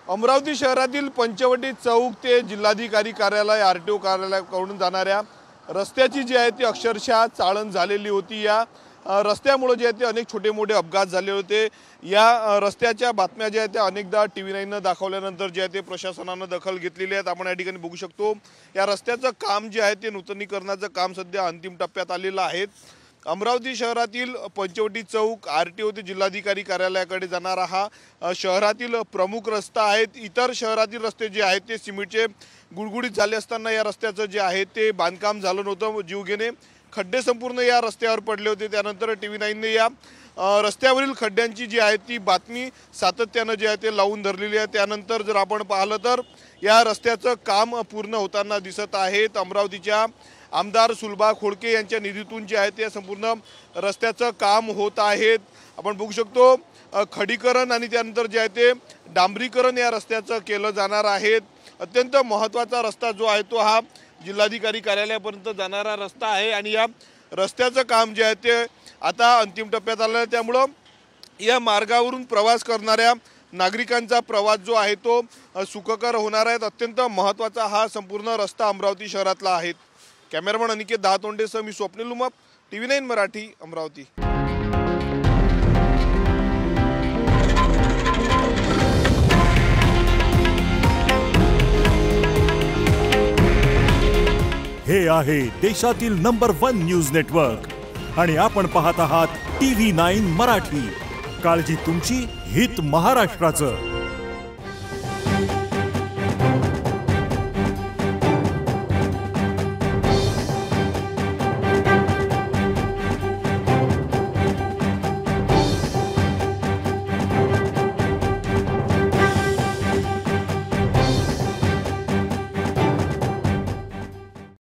अमरावती शहरातील पंचवटी चौक ते जिल्हाधिकारी कार्यालय आरटीओ कार्यालयाकडून जाणाऱ्या रस्त्याची जी आहे ती अक्षरशः चाळण झालेली होती। या रस्त्यामुळे जे आहे ते अनेक छोटे मोठे अपघात झाले होते। या रस्त्याच्या बातम्या ज्या आहेत त्या अनेकदा TV9 ने दाखवल्यानंतर जे आहे ते प्रशासनाने दखल घेतलेली आहे। आपण या ठिकाणी बघू शकतो या रस्त्याचं काम जे आहे ते नूतनीकरणाचं काम सध्या अंतिम टप्प्यात आलेलं आहे। अमरावती शहरातील पंचवटी चौक आरटीओ ते जिल्हाधिकारी कार्यालयाकडे जाणारा हा शहरातील प्रमुख रस्ता आहे। इतर शहरातील रस्ते जे आहेत ते सिमेंटचे गुडगुडीत झाले असताना या रस्त्याचं जे आहे ते बांधकाम झालं नव्हतं। जीवघेणे खड्डे संपूर्ण या रस्त्यावर पडले होते। त्यानंतर TV9 ने या रस्त्यावरील खड्ड्यांची जी आहे ती बातमी सातत्याने जे आहे ते लावून धरलेली आहे। त्यानंतर जर आपण पाहिलं तर या रस्त्याचं काम पूर्ण होताना दिसत आहे। अमरावतीच्या आमदार सुलभा खोडके यांच्या निधीतून जे आहे ते संपूर्ण रस्त्याचं काम होत आहे। आपण बघू शकतो खडीकरण आणि त्यानंतर जे आहे ते डांबरीकरण या रस्त्याचं केलं जाणार आहे। अत्यंत महत्त्वाचा रस्ता जो आहे तो हा जिल्हाधिकारी कार्यालयापर्यंत जाणारा रस्ता आहे आणि या रस्त्याचं काम जे आहे ते आता अंतिम टप्प्यात आलं आहे। त्यामुळे या मार्गावरून प्रवास करणाऱ्या नागरिकांचा प्रवास जो आहे तो सुखकर होणार आहे। अत्यंत महत्त्वाचा हा संपूर्ण रस्ता अमरावती शहरातला आहे। कॅमेरामन अनिकेत दहातोंडेसह मी स्वप्नील उमाप, TV9 मराठी, अमरावती। हे आहे देशातील नंबर 1 न्यूज नेटवर्क आणि आपण पाहत आहात TV9 मराठी। काळजी तुमची, हित महाराष्ट्राचं।